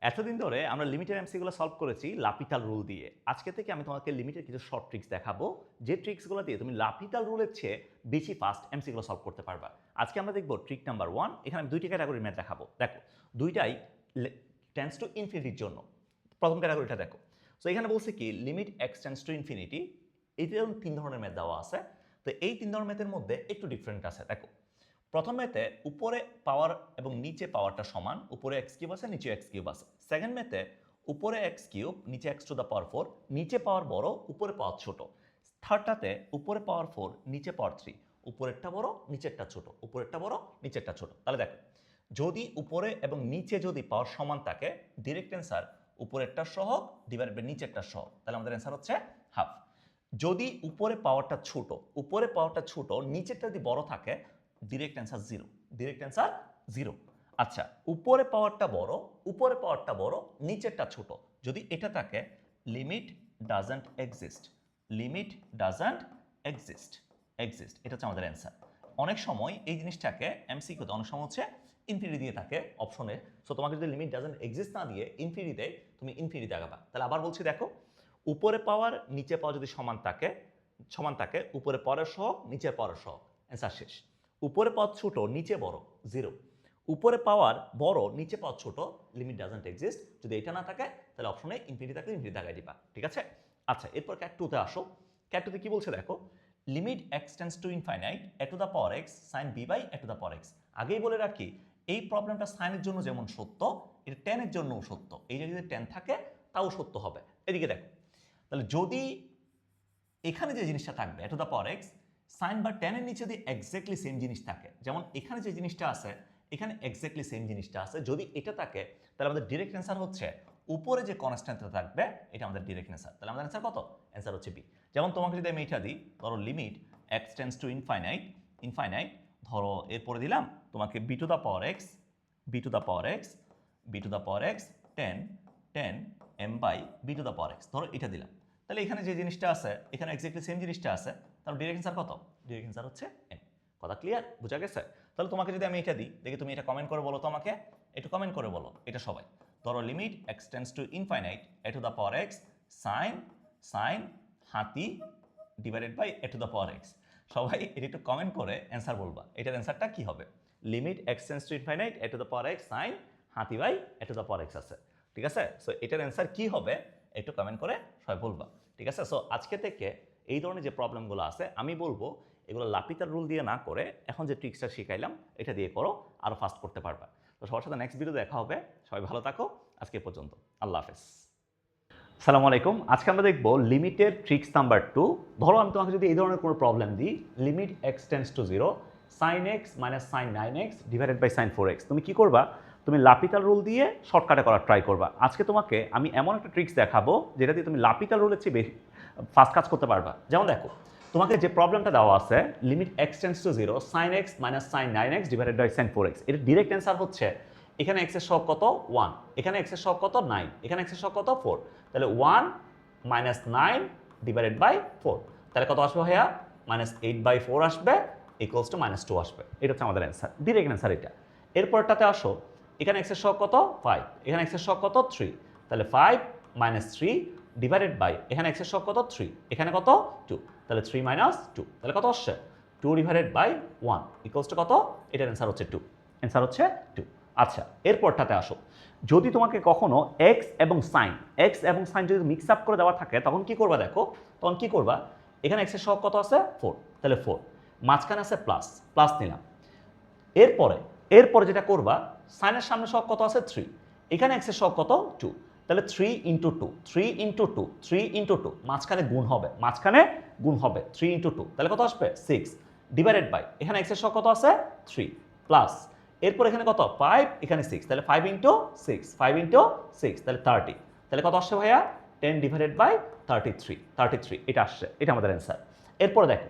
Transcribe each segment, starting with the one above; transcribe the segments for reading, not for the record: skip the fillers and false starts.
এতদিন ধরে আমরা লিমিটের এমসিগুলো সলভ করেছি লাপিতাল রুল দিয়ে। আজকে থেকে আমি তোমাকে লিমিটের কিছু শর্ট ট্রিক্স দেখাবো, যে ট্রিক্সগুলো দিয়ে তুমি লাপিতাল রুলের চেয়ে বেশি ফাস্ট এমসিগুলো সলভ করতে পারবা। আজকে আমরা দেখবো ট্রিক নাম্বার 1। এখানে আমি দুইটি ক্যাটাগরির ম্যাথ দেখাবো। দেখো, দুইটাই টেন্স টু ইনফিনিটির জন্য। প্রথম ক্যাটাগরিটা দেখো। সো এখানে বলছে কি limit x tends to infinity. এইটা তিন ধরনের ম্যাথ দেওয়া আছে। তো এই তিন ধরনের ম্যাথের মধ্যে একটু ডিফারেন্ট আছে। দেখো, প্রথম ম্যাথে উপরে পাওয়ার এবং নিচে পাওয়ারটা সমান, উপরে এক্স কিউব আছে নিচে এক্স কিউব আছে। সেকেন্ড ম্যাথে উপরে এক্স কিউব নিচে এক্স টু দ্য পাওয়ার 4, নিচে পাওয়ার বড় উপরে পাওয়ার ছোট। থার্ডটাতে উপরে পাওয়ার 4 নিচে পাওয়ার 3, উপরেরটা বড় নিচেরটা ছোট, উপরেরটা বড় নিচেরটা ছোট। তাহলে দেখো, যদি উপরে এবং নিচে যদি পাওয়ার সমান থাকে, ডিরেক্ট অ্যান্সার উপরেরটা সহগ ডিভাইডেড বাই নিচেরটা সহগ, তাহলে আমাদের অ্যান্সার হচ্ছে হাফ। যদি উপরে পাওয়ারটা ছোট নিচেরটা যদি বড় থাকে, direct answer zero, direct answer zero. আচ্ছা, উপরে পাওয়ারটা বড় নিচেরটা ছোট, যদি এটা থাকে limit doesn't exist, limit doesn't exist, এটা হচ্ছে আমাদের অ্যান্সার। অনেক সময় এই জিনিসটাকে এমসিকিউতে অনেক সময় হচ্ছে ইনফিনিটি দিয়ে থাকে অপশনে। সো তোমাকে যদি লিমিট ডাজন্ট এক্সিস্ট না দিয়ে ইনফিনিটি দেয়, তুমি ইনফিনিটি দেখাবা। তাহলে আবার বলছি, দেখো, উপরে পাওয়ার নিচে পাওয়ার যদি সমান থাকে, উপরে পাওয়ার সহগ নিচে পাওয়ার সহগ, অ্যান্সার শেষ। উপরে পাওয়ার ছোট নিচে বড়, জিরো। উপরে পাওয়ার বড় নিচে পাওয়ার ছোট, লিমিট ডাজন্ট এক্সিস্ট। যদি এটা না থাকে তাহলে অপশনে ইনফিনিটি থাকলে ইনফিনিটি দেখাই দিবা, ঠিক আছে? আচ্ছা, এরপর ক্যাট 2 তে আসো। ক্যাট 2 তে কি বলছে দেখো, limit x tends to infinite A to the power x sine B by A to the power X. আগেই বলে রাখি, এই প্রবলেমটা সাইনের জন্য যেমন সত্য, এটা টেনের জন্যও সত্য। এই যে যদি টেন থাকে তাও সত্য হবে। এদিকে দেখো, তাহলে যদি এখানে যে জিনিসটা থাকবে a to the power x, sine বা টেনের নিচে যদি এক্স্যাক্টলি সেম জিনিস থাকে, যেমন এখানে যে জিনিসটা আছে এখানে এক্স্যাক্টলি সেম জিনিসটা আছে, যদি এটা থাকে তাহলে আমাদের ডিরেক্ট অ্যান্সার হচ্ছে উপরে যে কনস্ট্যান্টটা থাকবে এটা আমাদের ডিরেক্ট অ্যান্সার। তাহলে আমাদের অ্যান্সার কত? অ্যান্সার হচ্ছে বি। যেমন তোমাকে যদি আমি এটা দিই, ধরো limit x tends to infinite, ধরো এরপরে দিলাম তোমাকে B to the power X, B to the power X, B to the power X 10 M by B to the power X, ধরো এটা দিলাম। তাহলে এখানে যে জিনিসটা আছে এখানে এক্স্যাক্টলি সেম জিনিসটা আছে, তাহলে ডিরেক্ট অ্যান্সার কত? ডিরেক্ট অ্যান্সার হচ্ছে এম। কথা ক্লিয়ার, বোঝা গেছে? তাহলে তোমাকে যদি আমি এটা দিই, দেখি তুমি এটা কমেন্ট করে বলো তো, আমাকে একটু কমেন্ট করে বলো এটা সবাই। ধরো limit x tends to infinite A to the power x sine হাতি divided by A to the power x. সবাই এটা একটু কমেন্ট করে অ্যান্সার বলবা, এটার অ্যান্সারটা কি হবে। Limit x tends to infinite A to the power x sine হাতি by A to the power x আছে, ঠিক আছে? সো এটার অ্যান্সার কি হবে একটু কমেন্ট করে সবাই বলবা, ঠিক আছে? সো আজকে থেকে এই ধরনের যে প্রবলেমগুলো আছে আমি বলবো এগুলো লাপিতার রুল দিয়ে না করে এখন যে ট্রিক্সটা শিখাইলাম এটা দিয়ে করো, আরও ফাস্ট করতে পারবা। তো সবার সাথে নেক্সট ভিডিও দেখা হবে। সবাই ভালো থাকো, আজকে পর্যন্ত, আল্লাহ হাফেজ। আসসালামু আলাইকুম। আজকে আমরা দেখবো লিমিটের ট্রিক্স নাম্বার 2। ধরো আমি তোমাকে যদি এই ধরনের কোনো প্রবলেম দিই, limit x tends to 0 sine X minus sine 9x divided by sine 4x। তুমি কি করবা? তুমি লাপিতাল রুল দিয়ে শর্টকাটে করার ট্রাই করবা। আজকে তোমাকে আমি এমন একটা ট্রিক্স দেখাবো যেটা দিয়ে তুমি লাপিতাল রুলের চেয়ে বেশি ফাস্ট কাজ করতে পারবা। যেমন দেখো, তোমাকে যে প্রবলেমটা দেওয়া আছে limit x tends to 0 sine X minus sine 9x divided by sine 4x, এর ডিরেক্ট অ্যান্সার হচ্ছে এখানে এক্স এর সহগ কত 1, এখানে এক্স এর সহগ কত 9, এখানে এক্স এর সহগ কত 4, তাহলে 1 মাইনাস 9 ডিভাইডেড বাই 4, তাহলে কত আসবে ভাইয়া? মাইনাস 8/4 আসবে, ইকুয়ালস টু -2 আসবে। এটা হচ্ছে আমাদের অ্যান্সার, ডিরেক্ট অ্যান্সার এটা। এরপরটাতে আসো, এখানে এক্স এর সহগ কত 5, এখানে এক্স এর সহগ কত 3, তাহলে 5 মাইনাস 3 ডিভাইডেড বাই এখানে এক্স এর সহগ কত 3, এখানে কত 2, তাহলে 3 মাইনাস 2, তাহলে কত আসছে 2 ডিভাইডেড বাই 1 ইকুয়ালস টু কত? এটার অ্যান্সার হচ্ছে 2, অ্যান্সার হচ্ছে 2। আচ্ছা, এরপরটাতে আসো, যদি তোমাকে কখনো এক্স এবং সাইন যদি মিক্স আপ করে দেওয়া থাকে তখন কি করবা? দেখো, তখন কি করবা, এখানে এক্স এর সহগ কত আছে 4, তাহলে 4, মাঝখানে আছে প্লাস নিলাম। এরপরে যেটা করবা, সাইনের সামনে সহগ কত আছে 3, এখানে এক্স এর সহগ কত 2, তাহলে 3 ইন্টু 2, মাঝখানে গুণ হবে 3 ইন্টু 2, তাহলে কত আসবে 6 ডিভাইডেড বাই এখানে এক্স এর সহগ কত আছে 3 প্লাস, এরপর এখানে কত 5, এখানে 6, তাহলে 5 ইন্টু 6 তাহলে 30, তাহলে কত আসছে ভাইয়া 10 ডিভাইডেড বাই 33, এটা আসছে, এটা আমাদের অ্যান্সার। এরপর দেখো,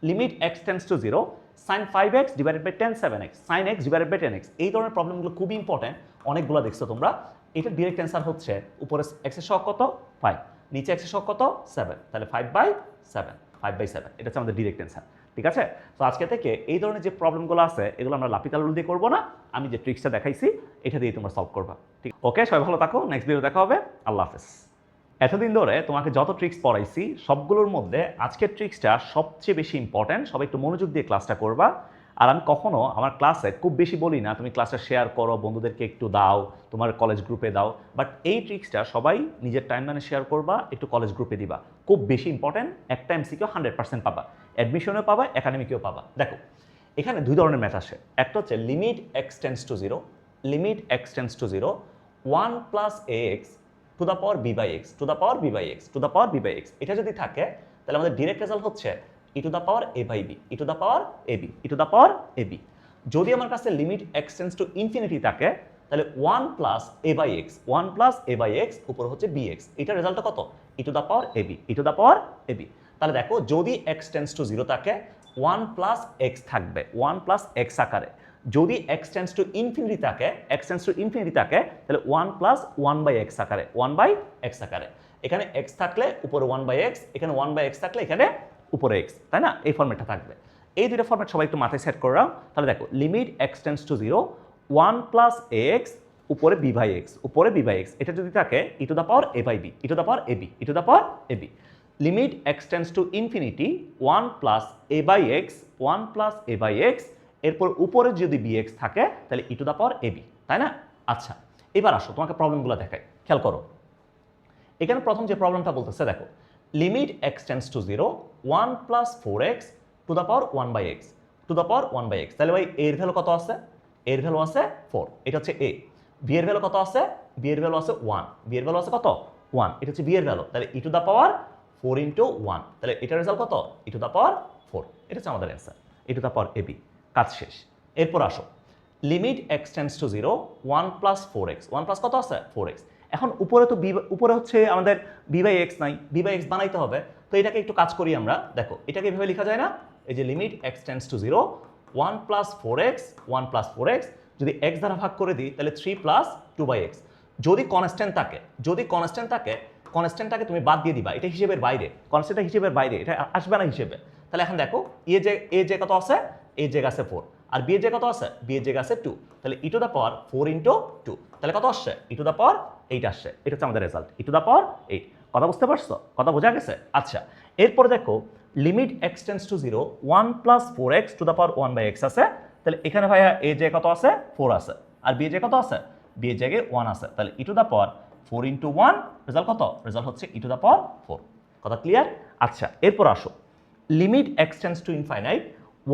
limit x tends to 0 sine 5x divided by tan 7x sine x divided by tan x। এই ধরনের প্রবলেমগুলো খুবই ইম্পর্টেন্ট, অনেকগুলো দেখছো তোমরা। এটা ডিরেক্ট অ্যান্সার হচ্ছে উপরে এক্স এর সহগ কত 5, নিচে এক্স এর সহগ কত 7, তাহলে 5/7, এটা হচ্ছে আমাদের ডিরেক্ট অ্যান্সার। ঠিক আছে? তো আজকে থেকে এই ধরনের যে প্রবলেমগুলো আছে এগুলো আমরা লাপিতাল রুল দিয়ে করবো না, আমি যে ট্রিক্সটা দেখাইছি এটা দিয়ে তোমরা সলভ করবা। ঠিক, ওকে, সবাই ভালো থাকো, নেক্সট ভিডিও দেখা হবে, আল্লাহ হাফেজ। এতদিন ধরে তোমাকে যত ট্রিক্স পড়াইছি সবগুলোর মধ্যে আজকের ট্রিক্সটা সবচেয়ে বেশি ইম্পর্ট্যান্ট, সবাই একটু মনোযোগ দিয়ে ক্লাসটা করবা। আর আমি কখনো আমার ক্লাসে খুব বেশি বলি না তুমি ক্লাসটা শেয়ার করো, বন্ধুদেরকে একটু দাও, তোমার কলেজ গ্রুপে দাও, বাট এই ট্রিক্সটা সবাই নিজের টাইমলাইনে শেয়ার করবা, একটু কলেজ গ্রুপে দিবা। খুব বেশি ইম্পর্ট্যান্ট, একটা এমসিকিউ 100% পাবা, অ্যাডমিশনেও পাবা, একাডেমিকেও পাবা। দেখো এখানে দুই ধরনের ম্যাথ আসে, একটা হচ্ছে limit x tends to zero, limit x tends to zero 1 plus x to the power b by x, to the power b by x, to the power b by x. এটা যদি থাকে তাহলে আমাদের direct result হচ্ছে e to the power a by b, e to the power A b, e to the power A b. যদি আমার কাছে limit x tends to infinity থাকে তাহলে 1 plus a by x, 1 plus a by x উপর হচ্ছে b x, এটার রেজাল্টটা কত? E to the power A b, e to the power A b. তাহলে দেখো যদি এক্স টেন্ডস টু জিরো থাকে 1 প্লাস এক্স থাকবে, 1 প্লাস এক্স আকারে। যদি এক্স টেন্ডস টু ইনফিনিটি থাকে, এক্স টেন্ডস টু ইনফিনিটি থাকে তাহলে 1 প্লাস 1 বাই এক্স আকারে, 1 বাই এক্স আকারে। এখানে এক্স থাকলে উপরে 1 বাই এক্স, এখানে 1 বাই এক্স থাকলে এখানে উপরে এক্স, তাই না? এই ফর্মেটটা থাকবে। এই দুটো ফর্মেট সবাই একটু মাথায় সেট করে নাও। তাহলে দেখো limit x tends to zero 1 plus x উপরে বি বাই এক্স, উপরে বি বাই এক্স, এটা যদি থাকে e to the power a by b, e to the power A b, e to the power A b. Limit x tends to infinity 1 plus a by x, 1 plus a by x, এরপর উপরে যদি b x থাকে তাহলে e to the power A B, তাই না? আচ্ছা, এবার আসো তোমাকে প্রবলেমগুলো দেখাই, খেয়াল করো। এখানে প্রথম যে প্রবলেমটা বলতেছে দেখো limit x tends to zero 1 plus 4x to the power 1 by x, to the power 1 by X. তাহলে ভাই এর ভ্যালু কত আছে? এর ভ্যালু আছে 4, এটা হচ্ছে এ। বি এর ভ্যালু কত আছে? বি এর ভ্যালু আছে 1, বি এর ভ্যালু আছে কত? 1, এটা হচ্ছে বি এর ভ্যালু। তাহলে e to the power 4 into 1, তাহলে এটার রেজাল্ট কত? ই টু দ্য পাওয়ার 4, এটা হচ্ছে আমাদের answer, E to the power A B. কাজ শেষ। এরপর আসো limit x tends to zero 1 plus 4x, 1 plus কত আছে? 4x। এখন উপরে তো উপরে হচ্ছে আমাদের বি বাই এক্স নাই, বি বাই এক্স বানাইতে হবে। তো এটাকে একটু কাজ করি আমরা, দেখো এটাকে এভাবে লেখা যায় না, এই যে limit x tends to zero 1 plus 4x, 1 plus 4x যদি এক্স দ্বারা ভাগ করে দিই তাহলে 3 প্লাস 2 বাই এক্স। যদি কনস্ট্যান্ট থাকে, যদি কনস্ট্যান্ট থাকে, কনস্ট্যান্টটাকে তুমি বাদ দিয়ে দিবা, এটা হিসেবের বাইরে, কনস্ট্যান্টটা হিসেবের বাইরে, এটা আসবে না হিসেবে। তাহলে এখন দেখো এ যে কত আছে? এ জায়গা আছে 4, আর বি এর জায়গা কত আছে? বি এর জায়গা আছে 2, তাহলে e to the power 4 into 2, তাহলে কত আসছে? ই টু দ্য পাওয়ার 8 আসছে। এটা হচ্ছে আমাদের রেজাল্ট, ই টু দ্য পাওয়ার 8। কথা বুঝতে পারছো? কথা বোঝা গেছে? আচ্ছা, এরপর দেখো limit x tends to zero 1 plus 4x to the power 1 by X আছে। তাহলে এখানে ভাইয়া এ যে কত আছে? 4 আছে, আর বি এর জায়গা কত আছে? বি এর জায়গায় 1 আছে, তাহলে e to the power 4 into 1, result কত? রেজাল্ট হচ্ছে ই টু দ্য পাওয়ার 4। কথা ক্লিয়ার? আচ্ছা, এরপর আসো limit x tends to infinite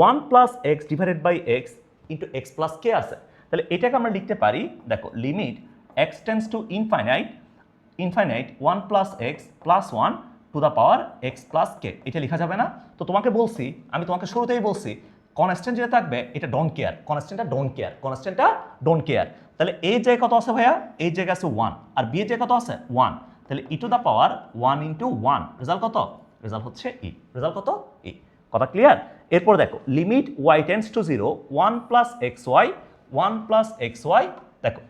1 plus x divided by x into x plus k আছে। তাহলে এটাকে আমরা লিখতে পারি, দেখো limit x tends to infinite 1 plus x plus 1 to the power x plus k. এটা লেখা যাবে না? তো তোমাকে বলছি, আমি তোমাকে শুরুতেই বলছি কনস্ট্যান্ট যেটা থাকবে এটা ডোন্ট কেয়ার, কনস্ট্যান্টটা ডোন্ট কেয়ার, কনস্ট্যান্টটা ডোন্ট কেয়ার। তাহলে এই জায়গায় কত আছে ভাইয়া? এই জায়গায় আছে 1, আর বি এর জায়গায় কত আছে? 1, তাহলে e to the power 1 into 1, result কত? রেজাল্ট হচ্ছে ই, রেজাল্ট কত? ই। কথা ক্লিয়ার? এরপর দেখো limit Y tends to zero 1 plus x y, 1 plus x y. দেখো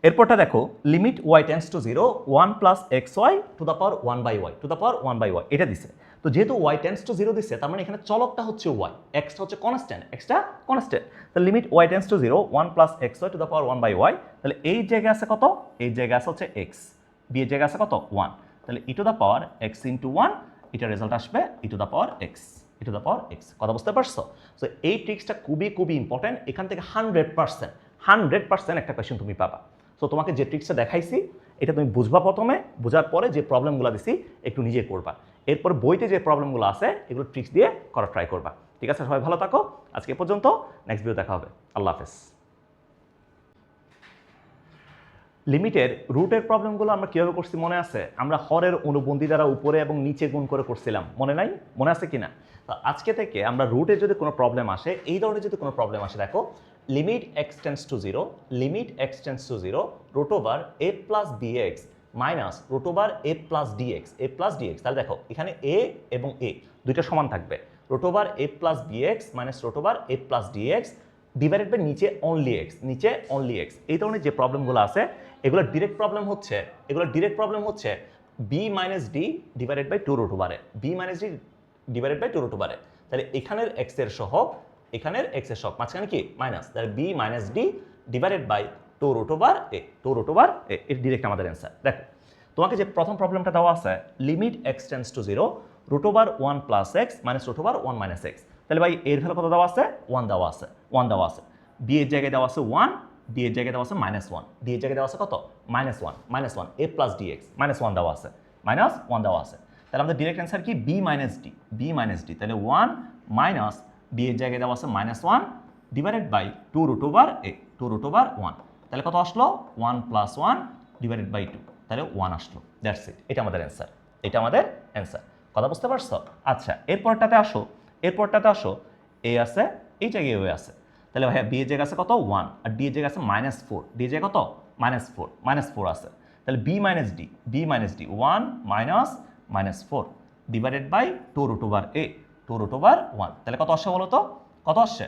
এরপরটা দেখো limit Y tends to zero 1 plus x Y to the power 1 by y, to the power 1 by y, এটা দিছে। তো যেহেতু ওয়াই টেন্ডস টু জিরো দিচ্ছে তার মানে এখানে চলকটা হচ্ছে ওয়াই, এক্সটা হচ্ছে কনস্ট্যান্ট, এক্সটা কনস্ট্যান্ট। তাহলে limit Y tends to zero 1 plus x Y to the power 1 by Y. তাহলে এই জায়গায় আছে কত? এই জায়গায় আছে হচ্ছে এক্স, বি এর জায়গায় আছে কত? 1, তাহলে e to the power x into 1, এটা রেজাল্ট আসবে e to the power x, e to the power x. কথা বুঝতে পারছো? সো এই ট্রিক্সটা খুবই খুবই ইম্পর্টেন্ট, এখান থেকে 100% একটা কোয়েশ্চেন তুমি পাবা। সো তোমাকে যে ট্রিক্সটা দেখাইছি এটা তুমি বুঝবা, প্রথমে বোঝার পরে যে প্রবলেমগুলো দিছি একটু নিজে করবা, এরপর বইতে যে প্রবলেমগুলো আছে এগুলো ট্রিক্স দিয়ে করা ট্রাই করবা। ঠিক আছে, সবাই ভালো থাকো, আজকে এ পর্যন্ত, নেক্সট ভিডিও দেখা হবে, আল্লাহ হাফেজ। লিমিটের রুটের প্রবলেমগুলো আমরা কীভাবে করছি মনে আছে? আমরা হরের অনুবন্ধী দ্বারা উপরে এবং নিচে গুণ করে করছিলাম, মনে নাই? মনে আছে কিনা? তো আজকে থেকে আমরা রুটের যদি কোনো প্রবলেম আসে, এই ধরনের যদি কোনো প্রবলেম আসে, দেখো limit x tends to zero, limit x tends to zero root over A plus B X minus root over A plus D X, A plus D X. তাহলে দেখো এখানে এ এবং এ দুইটা সমান থাকবে, root over A plus B X minus root over A plus D X divided by নিচে only X, নিচে only X. এই ধরনের যে প্রবলেমগুলো আছে এগুলো ডিরেক্ট প্রবলেম হচ্ছে B minus d divided by 2 root over a, b minus d divided by 2 root over a. তাহলে এখানের এক্স এর সহগ এখানের এক্স এর সহগ মাঝখানে কি মাইনাস, তাহলে B minus d divided by 2 root over A, 2 root over a, এর ডিরেক্ট আমাদের অ্যান্সার। দেখো তোমাকে যে প্রথম প্রবলেমটা দেওয়া আছে limit x tends to 0 root over 1 plus X minus root over 1 minus X. তাহলে ভাই এর ভ্যালু কত দেওয়া আছে 1 দেওয়া আছে, 1 দেওয়া আছে। বি এর জায়গায় দেওয়া আছে 1, ডি এর জায়গায় দেওয়া আছে -1, ডি এর জায়গায় দেওয়া আছে কত -1 এ প্লাস ডিএক্স -1 দেওয়া আছে, -1 দেওয়া আছে। তাহলে আমাদের ডিরেক্ট অ্যান্সার কি বি মাইনাস ডি, তাহলে 1 মাইনাস ডি এর জায়গায় দেওয়া আছে -1 divided by 2 root over A, 2 root over 1। তাহলে কত আসলো 1 প্লাস 1 ডিভাইডেড বাই 2, তাহলে 1 আসলো। দ্যাটস ইট, এটা আমাদের অ্যান্সার, এটা আমাদের অ্যান্সার। কথা বুঝতে পারছো? আচ্ছা এরপরটাতে আসো, এ আছে এই জায়গায় এ আছে, তাহলে ভাইয়া বি এর জায়গায় আছে কত 1 আর ডি এর জায়গায় আছে -4, ডি এর জায়গায় কত -4 আছে। তাহলে B minus D 1 minus -4 divided by 2 root over A, 2 root over 1। তাহলে কত আসছে বলো তো, কত আসছে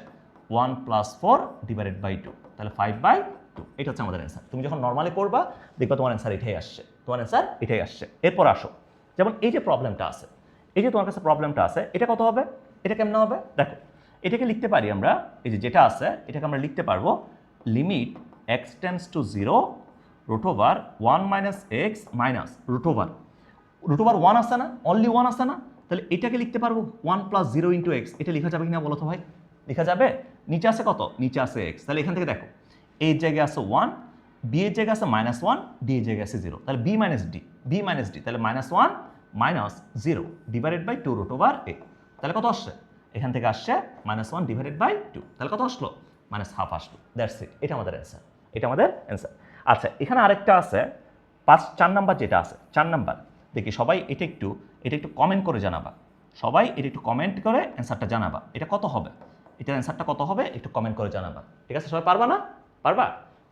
1 প্লাস 4 ডিভাইডেড বাই 2, তাহলে 5/2। এটা হচ্ছে আমাদের অ্যান্সার। তুমি যখন নর্মালি করবা দেখবা তোমার অ্যান্সার এটাই আসছে। এরপর আসো, যেমন এই যে প্রবলেমটা আছে, এই যে তোমার কাছে প্রবলেমটা আছে, এটা কত হবে, এটা কেমন হবে দেখো। এটাকে লিখতে পারি আমরা, এই যে যেটা আছে এটাকে আমরা লিখতে পারবো limit x tends to 0 root over 1 minus X minus root over 1 আছে না, অনলি 1 আছে না, তাহলে এটাকে লিখতে পারবো 1 প্লাস 0 ইন্টু এক্স। এটা লেখা যাবে কিনা বলো তো ভাই, লেখা যাবে? নিচে আছে কত, নিচে আছে এক্স, তাহলে এখান থেকে দেখো এর জায়গায় আছে 1, বি এর জায়গায় আছে -1, ডি এর জায়গায় আছে 0, তাহলে বি মাইনাস ডি তাহলে -1 minus 0 divided by 2 root over a. তাহলে কত আসছে, এখান থেকে আসছে -1 ডিভাইডেড বাই 2, তাহলে কত আসলো -1/2 আসলো। দ্যাটস ইট, এটা আমাদের অ্যান্সার। আচ্ছা এখানে আরেকটা আছে 4 নাম্বার যেটা আছে, 4 নাম্বার দেখি সবাই এটা একটু কমেন্ট করে জানাবা, সবাই এটা একটু কমেন্ট করে অ্যান্সারটা জানাবা, এটা কত হবে, এটার অ্যান্সারটা কত হবে একটু কমেন্ট করে জানাবা। ঠিক আছে, সবাই পারবা না? পারবা?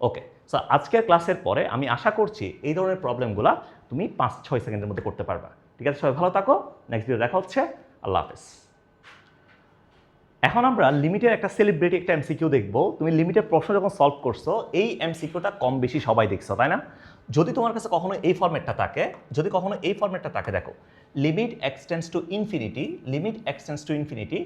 ওকে। সো আজকের ক্লাসের পরে আমি আশা করছি এই ধরনের প্রবলেমগুলো তুমি 5-6 সেকেন্ডের মধ্যে করতে পারবা। ঠিক আছে, সবাই ভালো থাকো, নেক্সট ভিডিও দেখা হচ্ছে, আল্লাহ হাফেজ। এখন আমরা লিমিটের একটা সেলিব্রিটি একটা এমসিকিউ দেখবো। তুমি লিমিটের প্রশ্ন যখন সলভ করছো এই এমসিকিউটা কম বেশি সবাই দেখছো, তাই না? যদি তোমার কাছে কখনো এই ফরম্যাটটা থাকে, দেখো লিমিট এক্সটেন্ডস টু ইনফিনিটি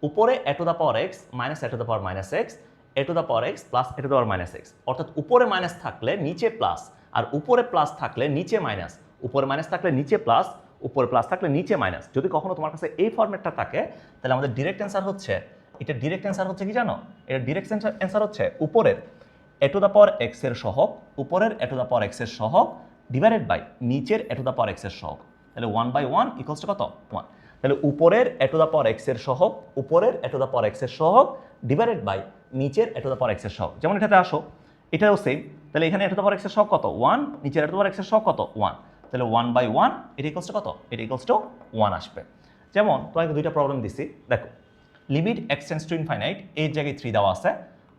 উপরে a to the power x minus a to the power minus x, a to the power x plus a to the power minus x, অর্থাৎ উপরে মাইনাস থাকলে নিচে প্লাস, আর উপরে প্লাস থাকলে নিচে minus, উপরে minus থাকলে নিচে প্লাস, উপরে প্লাস থাকলে নিচে মাইনাস। যদি কখনো তোমার কাছে এই ফরম্যাটটা থাকে তাহলে আমাদের ডিরেক্ট অ্যান্সার হচ্ছে, এটা ডিরেক্ট অ্যান্সার হচ্ছে কি জানো, এটা ডিরেক্ট অ্যান্সার হচ্ছে উপরের এ টু দ্য পাওয়ার এক্স এর সহগ, উপরের এ টু দ্য পাওয়ার এক্স এর সহগ ডিভাইডেড বাই নিচের এ টু দ্য পাওয়ার এক্স এর সহগ। তাহলে 1/1 ইকুয়ালস টু কত 1। তাহলে উপরের এ টু দ্য পাওয়ার এক্স এর সহগ, উপরের এ টু দ্য পাওয়ার এক্স এর সহগ ডিভাইডেড বাই নিচের এ টু দ্য পাওয়ার এক্স এর সহগ। যেমন এটাতে আসো, এটাও সেম। তাহলে এখানে এ টু দ্য পাওয়ার এক্স এর সহগ কত 1, নিচের এ টু দ্য পাওয়ার এক্স এর সহগ কত 1, তাহলে 1/1 এটা ইকুয়ালস টু কত, এটা ইকুয়ালস টু 1 আসবে। যেমন তোমাকে দুইটা প্রবলেম দিছি, দেখো limit x tends to infinite, এর জায়গায় 3 দেওয়া আছে,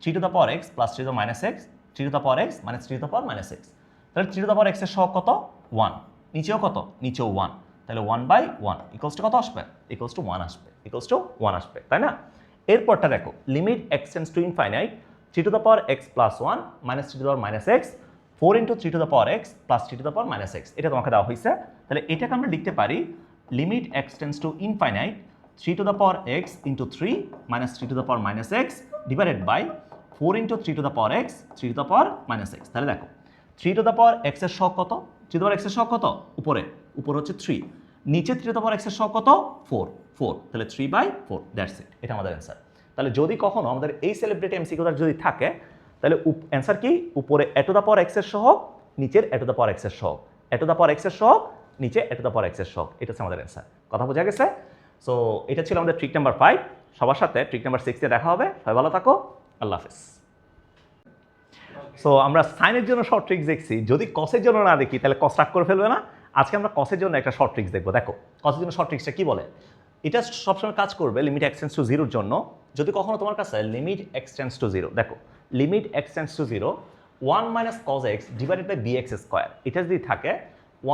3 two the power x plus 3 to the minus x, 3 two the power x minus 3 two the power minus X. তাহলে 3 টু দ্য পাওয়ার এক্স এর সহগ কত 1, নিচেও কত, নিচেও 1, তাহলে 1/1 ইকুয়ালস টু কত আসবে, ইকুয়ালস টু 1 আসবে, তাই না? এরপরটা দেখো limit x tends to infinite 3 two the power x plus 1 minus 3 two the power minus x, 4 into 3 two the power x plus 3 two the power minus x, এটা তোমাকে দেওয়া হয়েছে। তাহলে এটাকে আমরা লিখতে পারি limit x tends to infinite 3 to the power x into 3 minus 3 to the power minus x divided by 4 into 3 to the power x 3 to the power minus x। তাহলে দেখো 3 to the power x এর সহগ কত, 3 to the power x এর সহগ কত, উপরে হচ্ছে 3, নিচে 3 to the power x এর সহগ কত 4, তাহলে 3/4, দ্যাটস ইট, এটা আমাদের অ্যান্সার। তাহলে যদি কখনো আমাদের এই সেলিব্রিটি এমসিকিউটা যদি থাকে তাহলে অ্যান্সার কি, উপরে a to the power x এর সহগ, নিচের এ টু দ্য পাওয়ার x এর সহগ, এ টু দ্য পাওয়ার x এর সহগ, নিচে এ টু দ্য পাওয়ার x এর সহগ, এটা হচ্ছে আমাদের অ্যান্সার। কথা বোঝা গেছে? সো এটা ছিল আমাদের ট্রিক নাম্বার 5। সবার সাথে ট্রিক নাম্বার 6 এ দেখা হবে। সবাই ভালো থাকো, আল্লাহ হাফেজ। সো আমরা সাইনের জন্য শর্ট ট্রিক্স দেখছি, যদি কসের জন্য না দেখি তাহলে কস রাগ করে ফেলবে না। আজকে আমরা কসের জন্য একটা শর্ট ট্রিক্স দেখবো। দেখো কসের জন্য শর্ট ট্রিক্সটা কি বলে, এটা সবসময় কাজ করবে লিমিট এক্স টেন্ডস টু 0 জন্য। যদি কখনো তোমার কাছে লিমিট এক্স টেন্ডস টু 0, দেখো limit x tends to 0 1 minus cos x divided by bx square, এটা যদি থাকে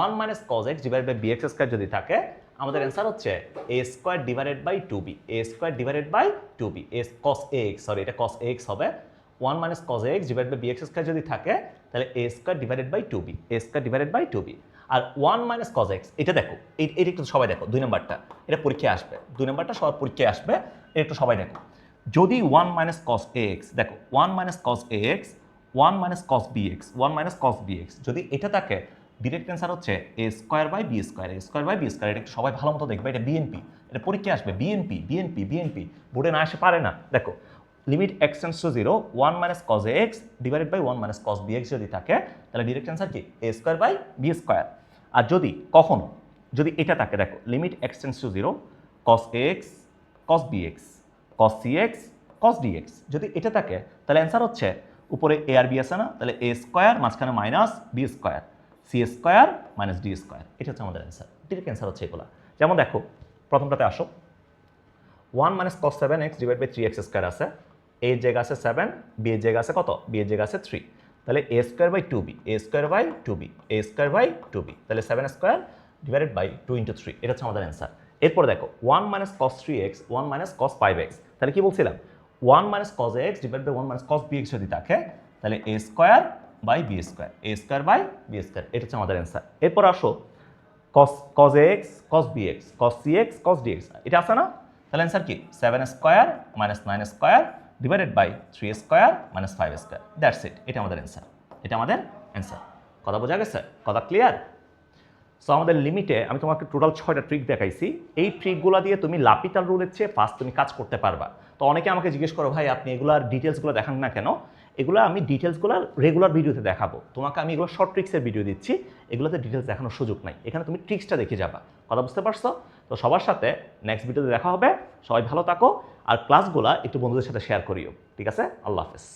1 minus cos x divided by bx square যদি থাকে, আমাদের অ্যান্সার হচ্ছে a square divided by 2b, a square divided by 2b, a cos ax, sorry এটা cos ax হবে। 1 minus cos ax divided by bx square যদি থাকে তাহলে a square divided by 2b, a square divided by 2b। আর 1 minus cos x এটা দেখো, এটা একটু সবাই দেখো, 2 নাম্বারটা এটা পরীক্ষায় আসবে, 2 নাম্বারটা সবার পরীক্ষায় আসবে, এটা একটু সবাই দেখো। যদি 1 মাইনাস কজ এক্স, দেখো 1 minus cos x 1 minus cos b x 1 minus cos b x, যদি এটা থাকে ডিরেক্ট অ্যান্সার হচ্ছে a square by b square, a square by b square. এটা একটু সবাই ভালো মতো দেখবে, এটা বিএনপি, এটা পরীক্ষায় আসবে, বিএনপি বিএনপি বিএনপি, বোর্ডে না আসে পারে না। দেখো limit x tends to 0 1 minus cos x divided by 1 minus cos b x যদি থাকে তাহলে ডিরেক্ট অ্যান্সার কি a square by b square. আর যদি কখনো যদি এটা থাকে, দেখো limit x tends to 0 cos x cos b x cos c x cos d x, যদি এটা থাকে তাহলে অ্যান্সার হচ্ছে উপরে এ আর বি আছে না, তাহলে এ স্কোয়ার মাঝখানে minus b square c square minus d square, এটা হচ্ছে আমাদের অ্যান্সার। ডিরেক্ট অ্যান্সার হচ্ছে এগুলো। যেমন দেখো প্রথমটাতে আসো, 1 minus cos 7x divide by 3x square আছে, এ এর জায়গা আছে 7, বি এর জায়গা আছে কত, বি এর জায়গা আছে 3, তাহলে a square by 2b, a square by 2b, a square by 2b, তাহলে 7 স্কোয়ার ডিভাইডেড বাই 2 ইন্টু 3, এটা হচ্ছে আমাদের অ্যান্সার। এরপর দেখো 1 minus cos 3x 1 minus cos 5x, তাহলে কি বলছিলাম 1 minus cos x divide by 1 minus cos bx যদি থাকে তাহলে a square by b square, a square by b square, এটা হচ্ছে আমাদের অ্যান্সার। এরপর আসো cos x cos bx cos cx cos dx, এটা আছে না, তাহলে অ্যান্সার কি 7 square minus 9 square divided by 3 square minus 5 square, that's it, এটা আমাদের অ্যান্সার, এটা আমাদের অ্যান্সার। কথা বোঝা গেছে, কথা ক্লিয়ার? সো আমাদের লিমিটে আমি তোমাকে টোটাল 6টা ট্রিক দেখাইছি, এই ট্রিকগুলো দিয়ে তুমি লাপিতাল রুলের চেয়ে ফাস্ট তুমি কাজ করতে পারবা। তো অনেকে আমাকে জিজ্ঞেস করো ভাই আপনি এগুলার ডিটেলসগুলো দেখান না কেন, এগুলো আমি ডিটেলসগুলো রেগুলার ভিডিওতে দেখাবো, তোমাকে আমি এগুলো শর্ট ট্রিক্সের ভিডিও দিচ্ছি, এগুলোতে ডিটেলস দেখানোর সুযোগ নাই, এখানে তুমি ট্রিক্সটা দেখে যাবা। কথা বুঝতে পারছো? তো সবার সাথে নেক্সট ভিডিওতে দেখা হবে, সবাই ভালো থাকো, আর ক্লাসগুলো একটু বন্ধুদের সাথে শেয়ার করিও, ঠিক আছে? আল্লাহ হাফেজ।